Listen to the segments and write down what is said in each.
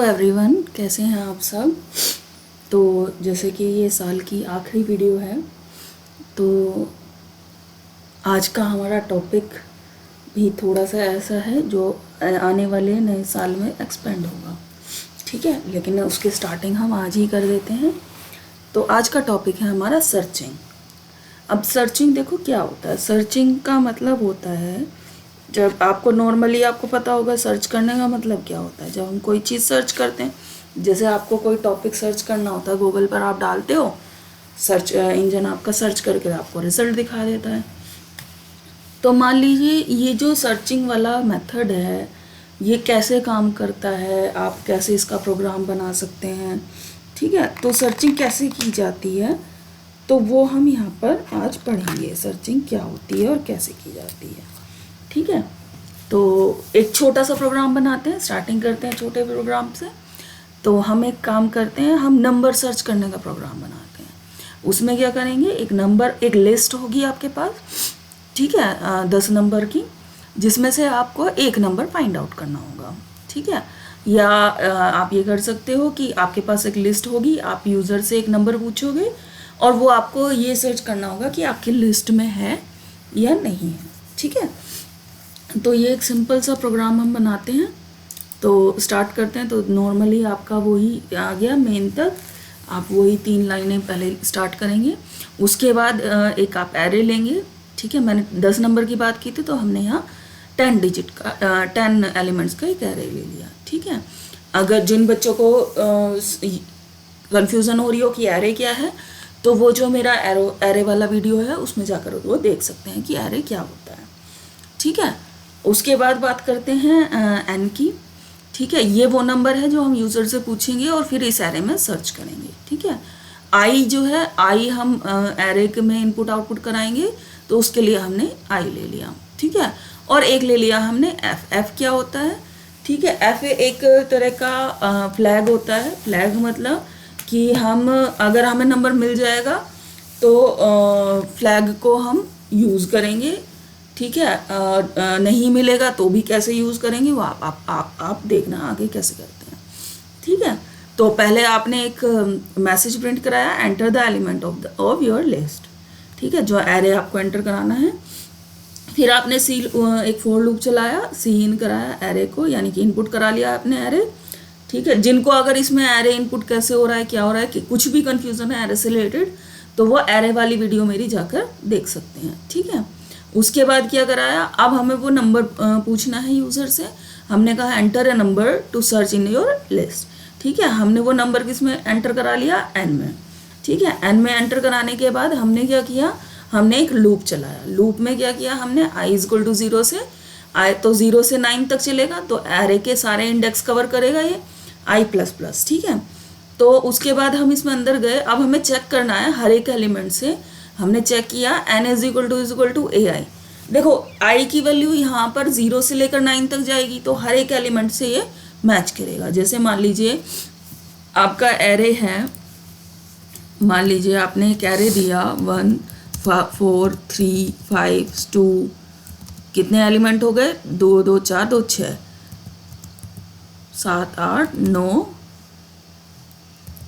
Everyone, कैसे हैं आप सब। तो जैसे कि ये साल की आखिरी वीडियो है, तो आज का हमारा टॉपिक भी थोड़ा सा ऐसा है जो आने वाले नए साल में एक्सपेंड होगा। ठीक है, लेकिन उसकी स्टार्टिंग हम आज ही कर देते हैं। तो आज का टॉपिक है हमारा सर्चिंग। अब सर्चिंग देखो क्या होता है। सर्चिंग का मतलब होता है, जब आपको नॉर्मली आपको पता होगा सर्च करने का मतलब क्या होता है। जब हम कोई चीज़ सर्च करते हैं, जैसे आपको कोई टॉपिक सर्च करना होता है, गूगल पर आप डालते हो, सर्च इंजन आपका सर्च करके आपको रिजल्ट दिखा देता है। तो मान लीजिए ये जो सर्चिंग वाला मेथड है, ये कैसे काम करता है, आप कैसे इसका प्रोग्राम बना सकते हैं। ठीक है, तो सर्चिंग कैसे की जाती है, तो वो हम यहाँ पर आज पढ़ेंगे। सर्चिंग क्या होती है और कैसे की जाती है। ठीक है, तो एक छोटा सा प्रोग्राम बनाते हैं, स्टार्टिंग करते हैं छोटे प्रोग्राम से। तो हम एक काम करते हैं, हम नंबर सर्च करने का प्रोग्राम बनाते हैं। उसमें क्या करेंगे, एक नंबर, एक लिस्ट होगी आपके पास, ठीक है, 10 नंबर की, जिसमें से आपको एक नंबर फाइंड आउट करना होगा। ठीक है, या आप ये कर सकते हो कि आपके पास एक लिस्ट होगी, आप यूज़र से एक नंबर पूछोगे और वो आपको ये सर्च करना होगा कि आपकी लिस्ट में है या नहीं है। ठीक है, तो ये एक सिंपल सा प्रोग्राम हम बनाते हैं। तो स्टार्ट करते हैं। तो नॉर्मली आपका वही आ गया मेन तक, आप वही 3 लाइनें पहले स्टार्ट करेंगे। उसके बाद एक आप एरे लेंगे। ठीक है, मैंने 10 नंबर की बात की थी, तो हमने यहाँ 10 डिजिट का 10 एलिमेंट्स का एक एरे ले लिया। ठीक है, अगर जिन बच्चों को कन्फ्यूज़न हो रही हो कि एरे क्या है, तो वो जो मेरा एरे वाला वीडियो है उसमें जाकर वो देख सकते हैं कि एरे क्या होता है। ठीक है, उसके बाद बात करते हैं एन की। ठीक है, ये वो नंबर है जो हम यूज़र से पूछेंगे और फिर इस एरे में सर्च करेंगे। ठीक है, आई जो है, आई हम एरे में इनपुट आउटपुट कराएंगे, तो उसके लिए हमने आई ले लिया। ठीक है, और एक ले लिया हमने एफ। एफ क्या होता है, ठीक है, एफ एक तरह का फ्लैग होता है। फ्लैग मतलब कि हम, अगर हमें नंबर मिल जाएगा तो फ्लैग को हम यूज़ करेंगे। ठीक है, नहीं मिलेगा तो भी कैसे यूज़ करेंगे वो आप देखना आगे कैसे करते हैं। ठीक है, तो पहले आपने एक मैसेज प्रिंट कराया, enter the element of your list. ठीक है, जो एरे आपको एंटर कराना है। फिर आपने एक फॉर लूप चलाया, सी इन कराया एरे को, यानी कि इनपुट करा लिया आपने एरे। ठीक है, जिनको अगर इसमें एरे इनपुट कैसे हो रहा है, क्या हो रहा है, कि कुछ भी कन्फ्यूज़न है एरे से रिलेटेड, तो वो एरे वाली वीडियो मेरी जाकर देख सकते हैं। ठीक है, उसके बाद क्या कराया, अब हमें वो नंबर पूछना है यूज़र से। हमने कहा enter a number two search in your list. ठीक है, हमने वो नंबर किसमें एंटर करा लिया, एन में। ठीक है, एन में एंटर कराने के बाद हमने क्या किया, हमने एक लूप चलाया। लूप में क्या किया हमने, आई इक्वल टू 0 से आई, तो 0 से 9 तक चलेगा, तो एरे के सारे इंडेक्स कवर करेगा ये आई प्लस प्लस। ठीक है, तो उसके बाद हम इसमें अंदर गए। अब हमें चेक करना है हर एक एलिमेंट से। हमने चेक किया एन इज इक्वल टू ए आई। देखो आई की वैल्यू यहाँ पर 0 से लेकर 9 तक जाएगी, तो हर एक एलिमेंट से ये मैच करेगा। जैसे मान लीजिए आपका एरे है, मान लीजिए आपने एक एरे दिया 1 4 3 5 2, कितने एलिमेंट हो गए, 2 2 4 2 6 7 8 9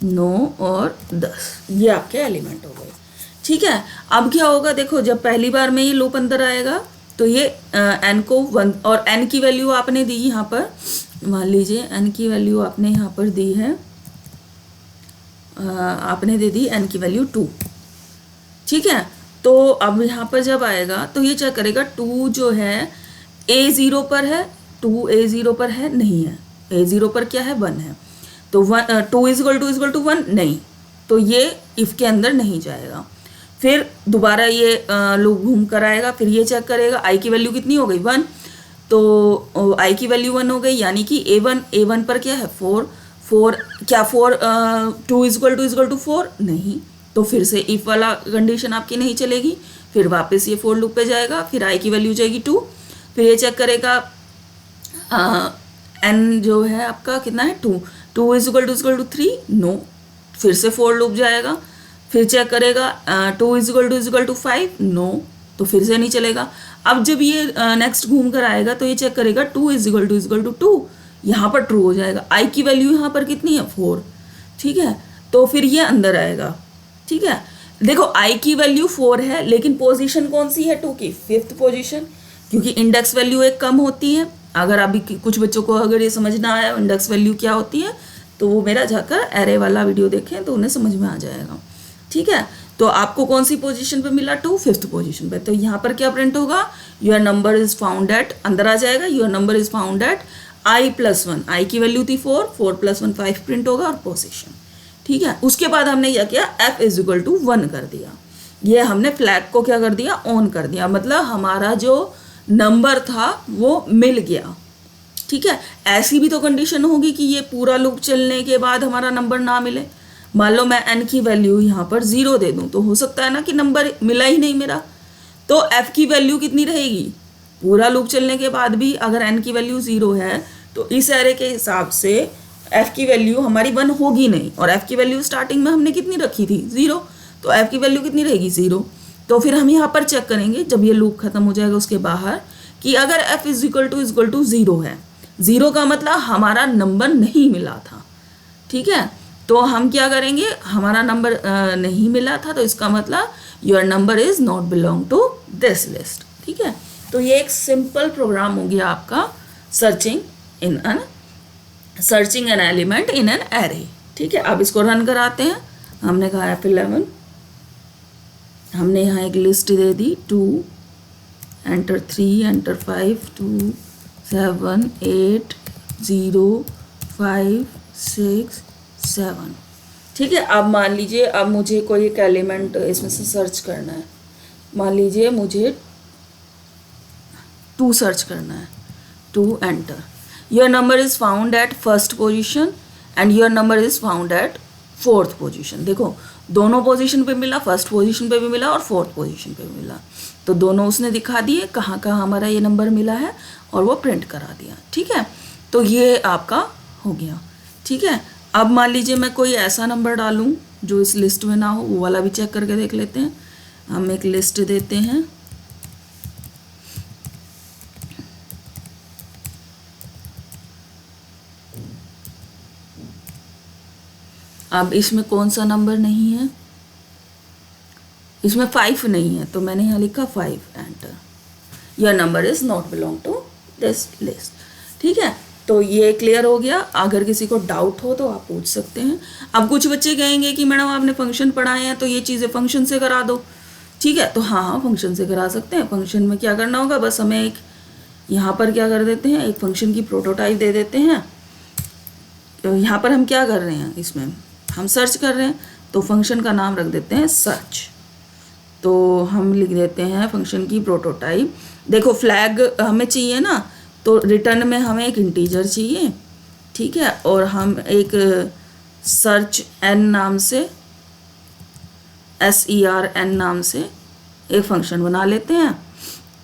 9 और 10, ये आपके एलिमेंट हो गए। ठीक है, अब क्या होगा, देखो जब पहली बार में ये लूप अंदर आएगा तो ये एन को 1, और एन की वैल्यू आपने दी यहाँ पर, मान लीजिए एन की वैल्यू आपने यहाँ पर दी है, आपने दे दी एन की वैल्यू 2। ठीक है, तो अब यहाँ पर जब आएगा तो ये चेक करेगा 2 जो है ए 0 पर है, 2 ए 0 पर है, नहीं है, ए 0 पर क्या है, 1 है, तो 2 इज इक्वल टू 1 नहीं, तो ये इफ़ के अंदर नहीं जाएगा। फिर दोबारा ये लूप घूम कर आएगा, फिर ये चेक करेगा आई की वैल्यू कितनी हो गई, 1, तो आई की वैल्यू 1 हो गई, यानी कि ए1 पर क्या है, 4 क्या 4 2 इज इक्वल टू 4 नहीं, तो फिर से इफ़ वाला कंडीशन आपकी नहीं चलेगी। फिर वापस ये फोर लूप पे जाएगा, फिर आई की वैल्यू जाएगी 2, फिर ये चेक करेगा एन जो है आपका कितना है, 2 इज इक्वल टू 3 नो, फिर से फोर लूप जाएगा, फिर चेक करेगा 2 इज इक्वल टू 5 नो, तो फिर से नहीं चलेगा। अब जब ये नेक्स्ट घूम कर आएगा तो ये चेक करेगा 2 इज इक्वल टू 2, यहाँ पर ट्रू हो जाएगा। आई की वैल्यू यहाँ पर कितनी है 4, ठीक है, तो फिर ये अंदर आएगा, ठीक है। देखो आई की वैल्यू 4 है लेकिन पोजीशन कौन सी है 2 की 5th पोजीशन, क्योंकि इंडेक्स वैल्यू एक कम होती है। अगर अभी कुछ बच्चों को अगर ये समझ ना आया इंडेक्स वैल्यू क्या होती है तो वो मेरा जाकर एरे वाला वीडियो देखें तो उन्हें समझ में आ जाएगा, ठीक है। तो आपको कौन सी पोजीशन पे मिला 2, 5th पोजीशन पे, तो यहाँ पर क्या प्रिंट होगा, your number is found at, अंदर आ जाएगा your number is found at i+1, आई की वैल्यू थी 4, 4+1 5 प्रिंट होगा और पोजीशन, ठीक है। उसके बाद हमने क्या किया f=1 कर दिया, ये हमने फ्लैग को क्या कर दिया ऑन कर दिया, मतलब हमारा जो नंबर था वो मिल गया, ठीक है। ऐसी भी तो कंडीशन होगी कि ये पूरा लूप चलने के बाद हमारा नंबर ना मिले। मान लो मैं n की वैल्यू यहाँ पर 0 दे दूँ तो हो सकता है ना कि नंबर मिला ही नहीं मेरा, तो f की वैल्यू कितनी रहेगी, पूरा लूप चलने के बाद भी अगर n की वैल्यू 0 है तो इस एरे के हिसाब से f की वैल्यू हमारी 1 होगी नहीं, और f की वैल्यू स्टार्टिंग में हमने कितनी रखी थी 0, तो f की वैल्यू कितनी रहेगी 0। तो फिर हम यहाँ पर चेक करेंगे जब ये लूप खत्म हो जाएगा उसके बाहर कि अगर f=0 है, 0 का मतलब हमारा नंबर नहीं मिला था, ठीक है। तो हम क्या करेंगे, हमारा नंबर नहीं मिला था तो इसका मतलब your number is not belong to this list, ठीक है। तो ये एक सिंपल प्रोग्राम हो गया आपका searching an element in an array, ठीक है। अब इसको रन कराते हैं। हमने कहा F11, हमने यहाँ एक लिस्ट दे दी 2 एंटर 3 एंटर 5 2 7 8 0 5 6 7, ठीक है। अब मान लीजिए अब मुझे कोई एक एलिमेंट इसमें से सर्च करना है, मान लीजिए मुझे 2 सर्च करना है, 2 enter, your number is found at 1st position and your number is found at 4th position. देखो दोनों पोजीशन पे मिला, 1st पोजीशन पे भी मिला और 4th पोजीशन पे भी मिला, तो दोनों उसने दिखा दिए कहाँ कहाँ हमारा ये नंबर मिला है और वो प्रिंट करा दिया, ठीक है। तो ये आपका हो गया, ठीक है। अब मान लीजिए मैं कोई ऐसा नंबर डालूं जो इस लिस्ट में ना हो, वो वाला भी चेक करके देख लेते हैं। हम एक लिस्ट देते हैं, अब इसमें कौन सा नंबर नहीं है, इसमें 5 नहीं है तो मैंने यहाँ लिखा 5 enter, your number is not belong to this list, ठीक है। तो ये क्लियर हो गया। अगर किसी को डाउट हो तो आप पूछ सकते हैं। अब कुछ बच्चे कहेंगे कि मैडम आपने फंक्शन पढ़ाए हैं तो ये चीज़ें फंक्शन से करा दो, ठीक है। तो हाँ फंक्शन से करा सकते हैं। फंक्शन में क्या करना होगा, बस हमें एक यहाँ पर क्या कर देते हैं, एक फंक्शन की प्रोटोटाइप दे देते हैं। तो यहाँ पर हम क्या कर रहे हैं, इसमें हम सर्च कर रहे हैं तो फंक्शन का नाम रख देते हैं सर्च। तो हम लिख देते हैं फंक्शन की प्रोटोटाइप। देखो फ्लैग हमें चाहिए ना, तो रिटर्न में हमें एक इंटीजर चाहिए, ठीक है। और हम एक सर्च n नाम से SERN नाम से एक फंक्शन बना लेते हैं,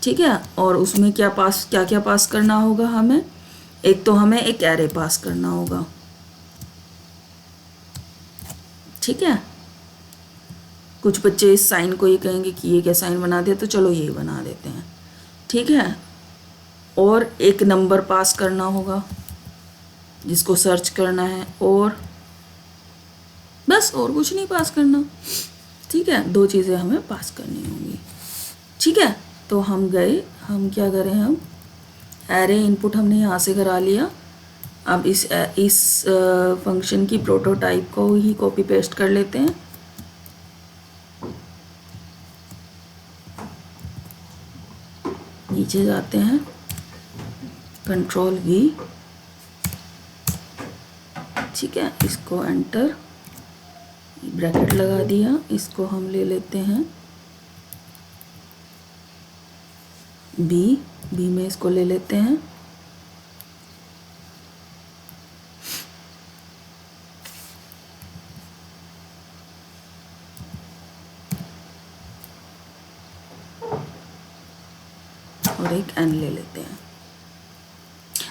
ठीक है। और उसमें क्या क्या पास करना होगा हमें, एक तो हमें एक एरे पास करना होगा, ठीक है। कुछ बच्चे इस साइन को ये कहेंगे कि ये क्या साइन बना दिया, तो चलो ये बना देते हैं, ठीक है। और एक नंबर पास करना होगा जिसको सर्च करना है, और बस और कुछ नहीं पास करना, ठीक है। 2 चीज़ें हमें पास करनी होंगी, ठीक है। तो हम गए, हम क्या करें, हम एरे इनपुट हमने यहाँ से करा लिया। अब इस फंक्शन की प्रोटोटाइप को ही कॉपी पेस्ट कर लेते हैं। नीचे जाते हैं, Ctrl+V, ठीक है। इसको एंटर, ब्रैकेट लगा दिया। इसको हम ले लेते हैं बी में इसको ले लेते हैं, और एक n ले लेते हैं।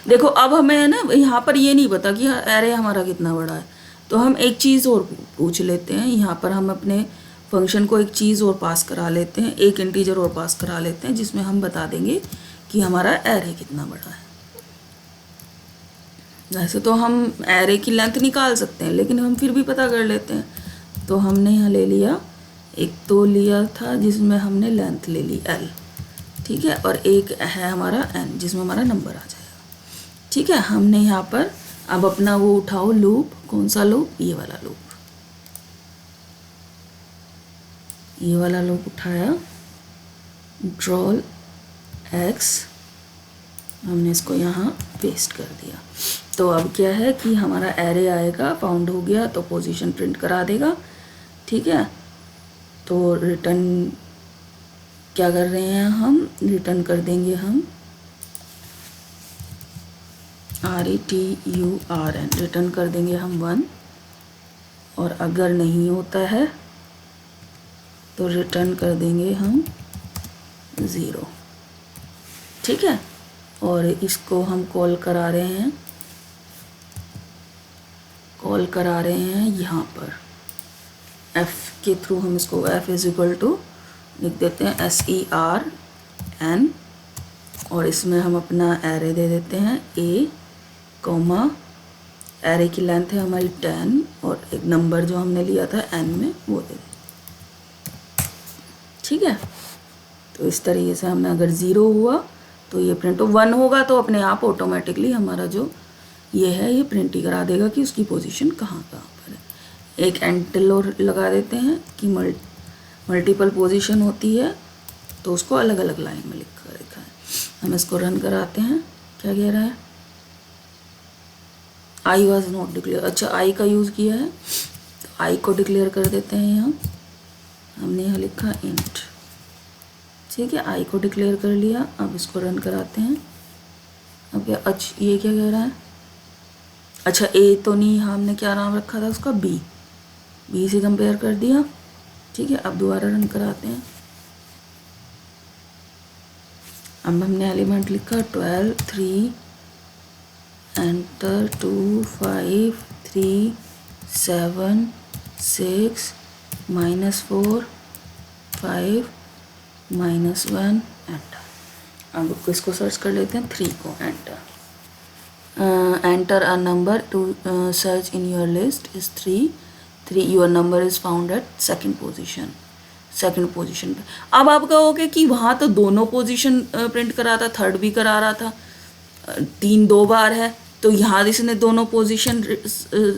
देखो अब हमें है ना यहाँ पर ये नहीं पता कि एरे हमारा कितना बड़ा है, तो हम एक चीज़ और पूछ लेते हैं। यहाँ पर हम अपने फंक्शन को एक चीज़ और पास करा लेते हैं, एक इंटीजर और पास करा लेते हैं जिसमें हम बता देंगे कि हमारा एरे कितना बड़ा है। वैसे तो हम एरे की लेंथ निकाल सकते हैं, लेकिन हम फिर भी पता कर लेते हैं। तो हमने यहाँ ले लिया, एक तो लिया था जिसमें हमने लेंथ ले ली l, ठीक है, और एक है हमारा n जिसमें हमारा नंबर आ जाएगा। ठीक है, हमने यहाँ पर अब अपना वो उठाओ लूप, कौन सा लूप, ये वाला लूप, ये वाला लूप उठाया, ड्रॉल x, हमने इसको यहाँ पेस्ट कर दिया। तो अब क्या है कि हमारा एरे आएगा, फाउंड हो गया तो पोजीशन प्रिंट करा देगा। ठीक है, तो रिटर्न क्या कर रहे हैं हम, रिटर्न कर देंगे हम RETURN, रिटर्न कर देंगे हम 1, और अगर नहीं होता है तो रिटर्न कर देंगे हम 0। ठीक है, और इसको हम कॉल करा रहे हैं, यहाँ पर f के थ्रू हम इसको f इज इक्वल टू लिख देते हैं SERN, और इसमें हम अपना एरे दे देते हैं a, एरे की लेंथ है हमारी 10, और एक नंबर जो हमने लिया था n में वो दे देते। ठीक है, तो इस तरीके से हमने, अगर 0 हुआ तो ये प्रिंट, 1 होगा तो अपने आप ऑटोमेटिकली हमारा जो ये है ये प्रिंट ही करा देगा कि उसकी पोजीशन कहाँ पर है। एक एंटिल और लगा देते हैं कि मल्टीपल पोजीशन होती है तो उसको अलग अलग लाइन में लिखा है। हम इसको रन कराते हैं, क्या कह रहा है, आई वॉज नॉट डिक्लेयर। अच्छा, आई का यूज़ किया है तो आई को डिक्लेयर कर देते हैं यहाँ, हमने यहाँ लिखा इंट। ठीक है, आई को डिक्लेयर कर लिया। अब इसको रन कराते हैं। अब क्या, अच्छा ये क्या कह रहा है, अच्छा ए तो नहीं, हमने क्या नाम रखा था उसका, बी से कंपेयर कर दिया। ठीक है, अब दोबारा रन कराते हैं। अब हमने एलिमेंट लिखा 12 3, एंटर 2 5 3 7 6 -4 5 -1 एंटर। अब इसको सर्च कर लेते हैं, 3 को enter. Enter a number two search in your list is 3 your number is found at second position पे। अब आप कहोगे कि वहाँ तो दोनों पोजीशन प्रिंट करा था, थर्ड भी करा रहा था, 3 2 बार है, तो यहाँ इसने दोनों पोजीशन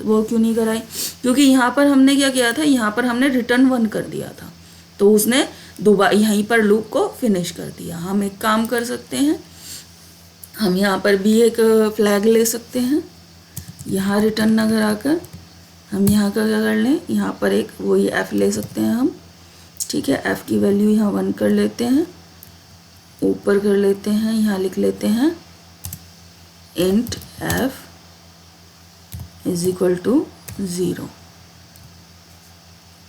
वो क्यों नहीं कराई? क्योंकि यहाँ पर हमने क्या किया था, यहाँ पर हमने रिटर्न 1 कर दिया था, तो उसने दोबारा यहीं पर लूप को फिनिश कर दिया। हम एक काम कर सकते हैं, हम यहाँ पर भी एक फ्लैग ले सकते हैं, यहाँ रिटर्न ना कराकर हम यहाँ का क्या कर लें, यहाँ पर एक वही f ले सकते हैं हम। ठीक है, f की वैल्यू यहाँ 1 कर लेते हैं, ऊपर कर लेते हैं, यहाँ लिख लेते हैं int f is equal to 0।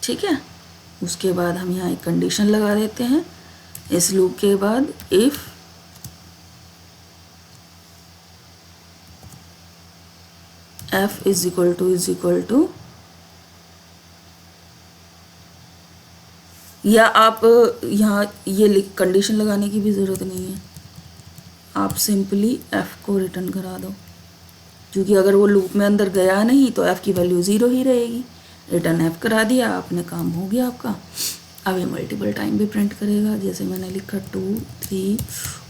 ठीक है, उसके बाद हम यहाँ एक कंडीशन लगा देते हैं इस लूप के बाद, if f is equal to, या आप यहाँ ये कंडीशन लगाने की भी ज़रूरत नहीं है, आप सिंपली f को रिटर्न करा दो, क्योंकि अगर वो लूप में अंदर गया नहीं तो f की वैल्यू 0 ही रहेगी। रिटर्न f करा दिया आपने, काम हो गया आपका। अब ये मल्टीपल टाइम भी प्रिंट करेगा, जैसे मैंने लिखा 2 3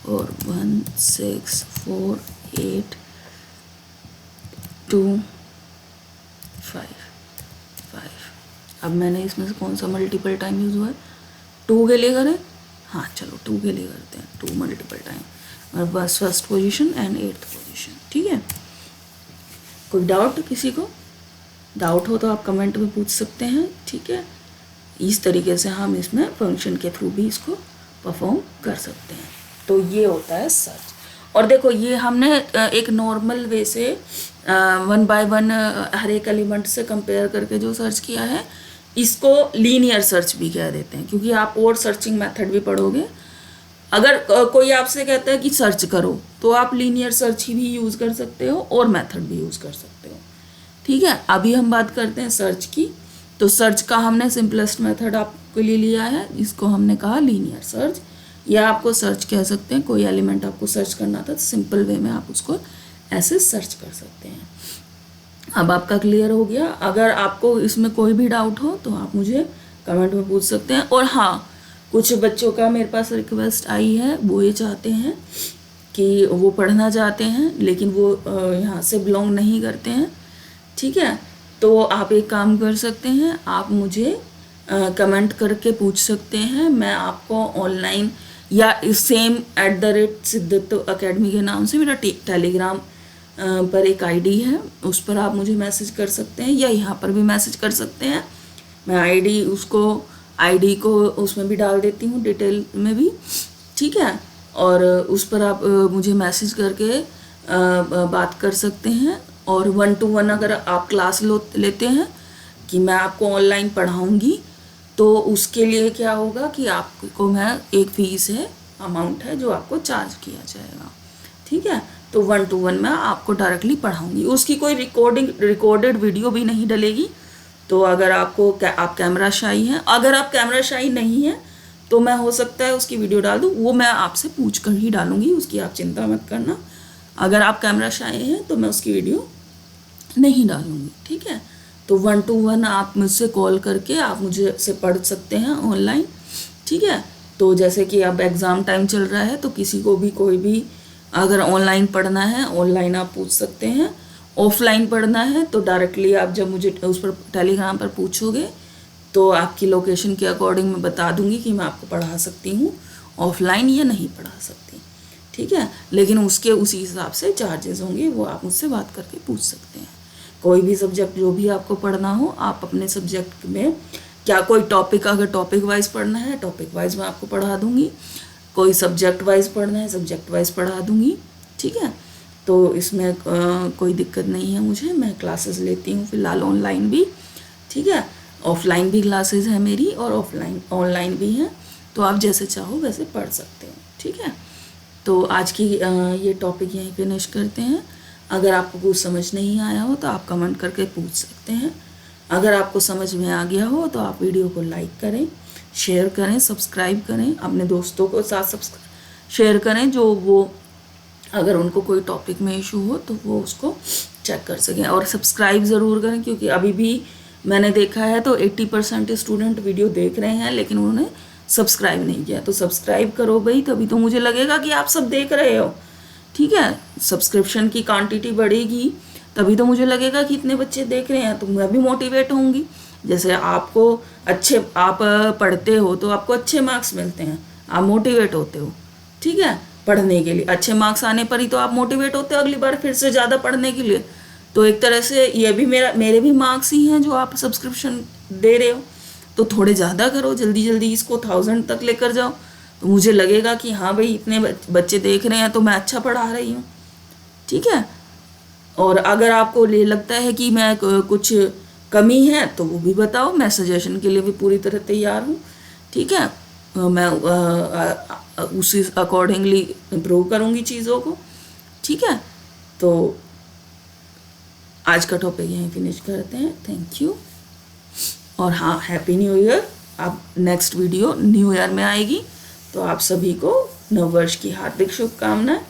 और 1 6 4 8 2 5 5। अब मैंने इसमें से कौन सा मल्टीपल टाइम यूज़ हुआ है, 2 के लिए करें, हाँ चलो 2 के लिए करते हैं, 2 मल्टीपल टाइम, और बस first position and 8th position. ठीक है, कोई डाउट, किसी को डाउट हो तो आप कमेंट में पूछ सकते हैं। ठीक है, इस तरीके से हम इसमें फंक्शन के थ्रू भी इसको परफॉर्म कर सकते हैं। तो ये होता है सर्च। और देखो ये हमने एक नॉर्मल वे से 1 बाय 1 हर एक एलिमेंट से कंपेयर करके जो सर्च किया है, इसको लीनियर सर्च भी कह देते हैं, क्योंकि आप और सर्चिंग मेथड भी पढ़ोगे। अगर कोई आपसे कहता है कि सर्च करो तो आप लीनियर सर्च ही भी यूज़ कर सकते हो और मेथड भी यूज़ कर सकते हो। ठीक है, अभी हम बात करते हैं सर्च की। तो सर्च का हमने सिंपलेस्ट मेथड आपके लिए लिया है, इसको हमने कहा लीनियर सर्च, या आपको सर्च कह सकते हैं। कोई एलिमेंट आपको सर्च करना था तो सिंपल वे में आप उसको ऐसे सर्च कर सकते हैं। अब आपका क्लियर हो गया। अगर आपको इसमें कोई भी डाउट हो तो आप मुझे कमेंट में पूछ सकते हैं। और हाँ, कुछ बच्चों का मेरे पास रिक्वेस्ट आई है, वो ये चाहते हैं कि वो पढ़ना चाहते हैं लेकिन वो यहाँ से बिलोंग नहीं करते हैं, ठीक है। तो आप एक काम कर सकते हैं, आप मुझे कमेंट करके पूछ सकते हैं, मैं आपको ऑनलाइन या सेम @सिद्धत्व अकेडमी के नाम से मेरा टेलीग्राम पर एक आईडी है, उस पर आप मुझे मैसेज कर सकते हैं या यहाँ पर भी मैसेज कर सकते हैं। मैं आईडी को उसमें भी डाल देती हूँ, डिटेल में भी, ठीक है। और उस पर आप मुझे मैसेज करके बात कर सकते हैं। और 1 to 1 अगर आप क्लास लेते हैं कि मैं आपको ऑनलाइन पढ़ाऊँगी, तो उसके लिए क्या होगा कि आपको मैं एक फ़ीस है, अमाउंट है जो आपको चार्ज किया जाएगा, ठीक है। तो 1 to 1 मैं आपको डायरेक्टली पढ़ाऊँगी, उसकी कोई रिकॉर्डेड वीडियो भी नहीं डलेगी। तो अगर आप कैमरा शाई हैं, अगर आप कैमरा शाई नहीं हैं तो मैं हो सकता है उसकी वीडियो डाल दूँ, वो मैं आपसे पूछ कर ही डालूँगी, उसकी आप चिंता मत करना। अगर आप कैमरा शाई हैं तो मैं उसकी वीडियो नहीं डालूँगी, ठीक है। तो 1 to 1 आप मुझसे कॉल करके आप मुझे से पढ़ सकते हैं ऑनलाइन, ठीक है। तो जैसे कि अब एग्ज़ाम टाइम चल रहा है तो किसी को भी कोई भी अगर ऑनलाइन पढ़ना है, ऑनलाइन आप पूछ सकते हैं। ऑफलाइन पढ़ना है तो डायरेक्टली आप जब मुझे उस पर टेलीग्राम पर पूछोगे तो आपकी लोकेशन के अकॉर्डिंग मैं बता दूंगी कि मैं आपको पढ़ा सकती हूँ ऑफलाइन या नहीं पढ़ा सकती, ठीक है। लेकिन उसी हिसाब से चार्जेस होंगे, वो आप मुझसे बात करके पूछ सकते हैं। कोई भी सब्जेक्ट जो भी आपको पढ़ना हो, आप अपने सब्जेक्ट में क्या कोई टॉपिक, अगर टॉपिक वाइज पढ़ना है टॉपिक वाइज मैं आपको पढ़ा दूँगी, कोई सब्जेक्ट वाइज पढ़ना है सब्जेक्ट वाइज पढ़ा दूँगी, ठीक है। तो इसमें कोई दिक्कत नहीं है मुझे, मैं क्लासेस लेती हूँ फ़िलहाल ऑनलाइन भी, ठीक है। ऑफलाइन भी क्लासेस है मेरी और ऑनलाइन भी हैं, तो आप जैसे चाहो वैसे पढ़ सकते हो, ठीक है। तो आज की ये टॉपिक यहीं फिनिश करते हैं। अगर आपको कुछ समझ नहीं आया हो तो आप कमेंट करके पूछ सकते हैं। अगर आपको समझ में आ गया हो तो आप वीडियो को लाइक करें, शेयर करें, सब्सक्राइब करें, अपने दोस्तों को साथ शेयर करें, जो वो अगर उनको कोई टॉपिक में इशू हो तो वो उसको चेक कर सकें। और सब्सक्राइब ज़रूर करें, क्योंकि अभी भी मैंने देखा है तो 80% स्टूडेंट वीडियो देख रहे हैं लेकिन उन्होंने सब्सक्राइब नहीं किया। तो सब्सक्राइब करो भाई, तभी तो मुझे लगेगा कि आप सब देख रहे हो, ठीक है। सब्सक्रिप्शन की क्वांटिटी बढ़ेगी तभी तो मुझे लगेगा कि इतने बच्चे देख रहे हैं, तो मैं भी मोटिवेट होंगी। जैसे आप पढ़ते हो तो आपको अच्छे मार्क्स मिलते हैं, आप मोटिवेट होते हो, ठीक है, पढ़ने के लिए। अच्छे मार्क्स आने पर ही तो आप मोटिवेट होते हो अगली बार फिर से ज़्यादा पढ़ने के लिए। तो एक तरह से ये भी मेरे भी मार्क्स ही हैं जो आप सब्सक्रिप्शन दे रहे हो, तो थोड़े ज़्यादा करो, जल्दी जल्दी इसको 1000 तक लेकर जाओ, तो मुझे लगेगा कि हाँ भाई इतने बच्चे देख रहे हैं तो मैं अच्छा पढ़ा रही हूँ, ठीक है। और अगर आपको ये लगता है कि मैं कुछ कमी है तो वो भी बताओ, मैं सजेशन के लिए भी पूरी तरह तैयार हूँ, ठीक है। मैं उसी अकॉर्डिंगली इम्प्रूव करूँगी चीज़ों को, ठीक है। तो आज का टॉपिक यहीं फिनिश करते हैं, थैंक यू। और हाँ, हैप्पी न्यू ईयर। अब नेक्स्ट वीडियो न्यू ईयर में आएगी, तो आप सभी को नववर्ष की हार्दिक शुभकामनाएं।